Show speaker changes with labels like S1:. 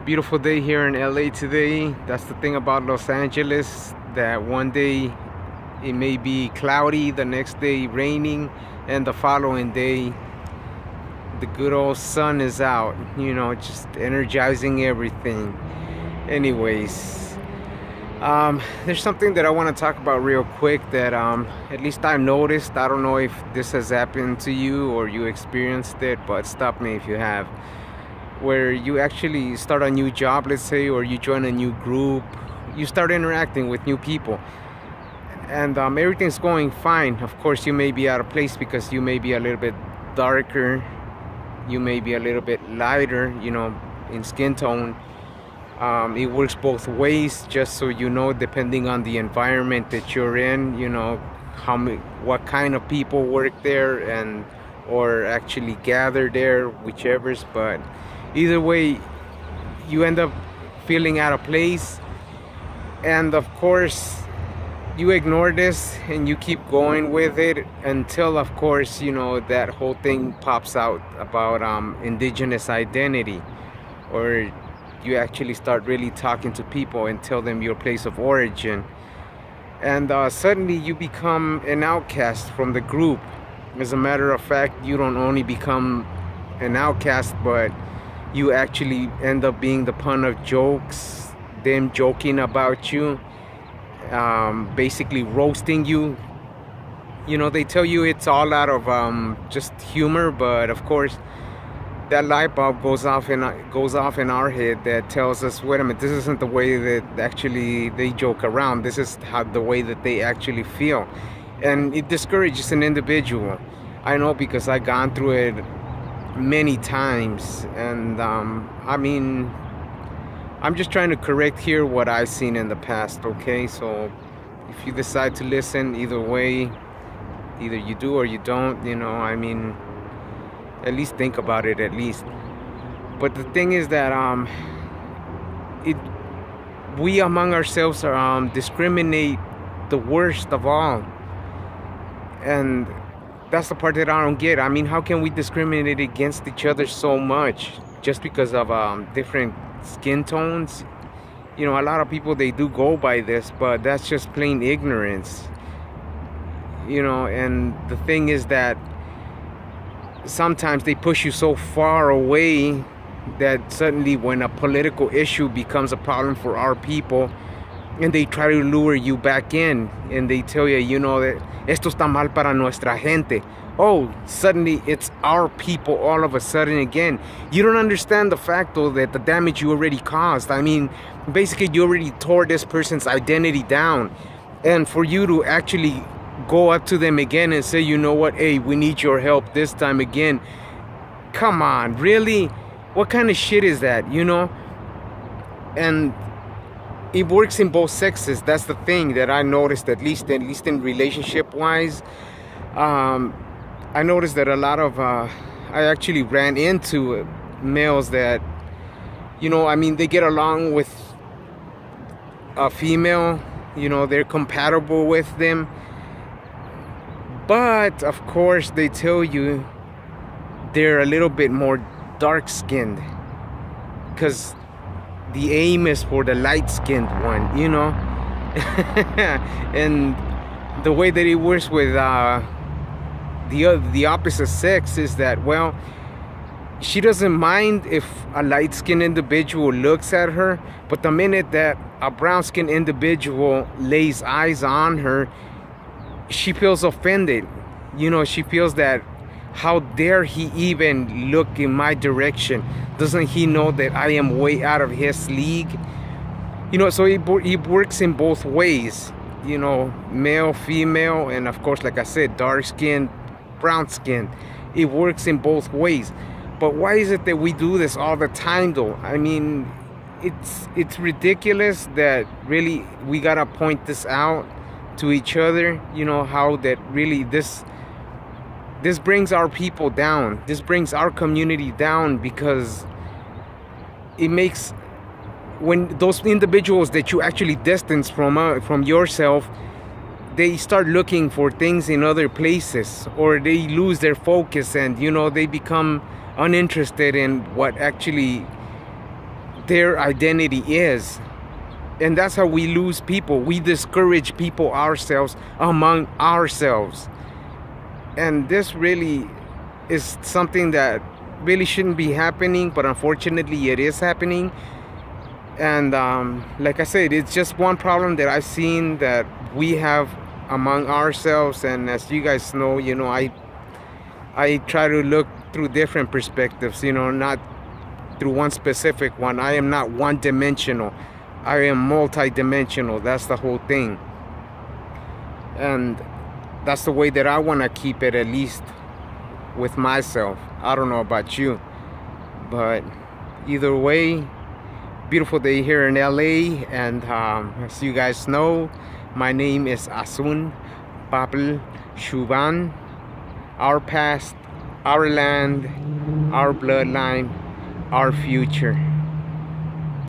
S1: beautiful day here in LA today. That's the thing about Los Angeles, that one day it may be cloudy, the next day raining, and the following day the good old sun is out, just energizing everything. Anyways, there's something that I want to talk about real quick that at least I noticed. I don't know if this has happened to you or you experienced it, but stop me if you have. Where you actually start a new job, let's say, or you join a new group, you start interacting with new people, and everything's going fine. Of course, you may be out of place because you may be a little bit darker, you may be a little bit lighter, in skin tone. It works both ways, just so you know, depending on the environment that you're in, what kind of people work there and or actually gather there, whichever's. But either way, you end up feeling out of place, and of course you ignore this and you keep going with it until, of course, that whole thing pops out about indigenous identity, or you actually start really talking to people and tell them your place of origin, and suddenly you become an outcast from the group. As a matter of fact, you don't only become an outcast, but you actually end up being the pun of jokes, them joking about you, basically roasting you. They tell you it's all out of just humor, but of course that light bulb goes off in our head that tells us, wait a minute, this isn't the way that actually they joke around. This is the way that they actually feel, and it discourages an individual. I know, because I've gone through it many times, and I'm just trying to correct here what I've seen in the past, okay? So if you decide to listen, either way, either you do or you don't, at least think about it at least. But the thing is that we among ourselves discriminate the worst of all. And that's the part that I don't get. How can we discriminate against each other so much just because of different skin tones? A lot of people, they do go by this, but that's just plain ignorance. And the thing is that sometimes they push you so far away that suddenly when a political issue becomes a problem for our people, and they try to lure you back in, and they tell you, that esto está mal para nuestra gente. Oh, suddenly it's our people all of a sudden again. You don't understand the fact, though, that the damage you already caused. Basically you already tore this person's identity down, and for you to actually go up to them again and say, you know what, hey, we need your help this time again. Come on, really? What kind of shit is that, And it works in both sexes. That's the thing that I noticed, at least in relationship wise. I noticed that a lot of I actually ran into males that, they get along with a female, they're compatible with them. But of course they tell you they're a little bit more dark-skinned, because the aim is for the light-skinned one, And the way that it works with the opposite sex is that, well, she doesn't mind if a light-skinned individual looks at her, but the minute that a brown-skinned individual lays eyes on her, she feels offended. She feels that, how dare he even look in my direction? Doesn't he know that I am way out of his league? So it works in both ways, male, female, and of course, like I said, dark skin, brown skin. It works in both ways. But why is it that we do this all the time, though? It's ridiculous that really we gotta point this out to each other, how that really this brings our people down. This brings our community down, because it makes, when those individuals that you actually distance from yourself, they start looking for things in other places, or they lose their focus, and they become uninterested in what actually their identity is. And that's how we lose people. We discourage people ourselves among ourselves. And this really is something that really shouldn't be happening, but unfortunately it is happening. And like I said, it's just one problem that I've seen that we have among ourselves. And as you guys know, I try to look through different perspectives, not through one specific one. I am not one-dimensional. I am multi-dimensional. That's the whole thing. And that's the way that I want to keep it, at least with myself. I don't know about you, but either way, beautiful day here in LA. And as you guys know, my name is Az'un, Papul, Xuvan. Our past, our land, our bloodline, our future.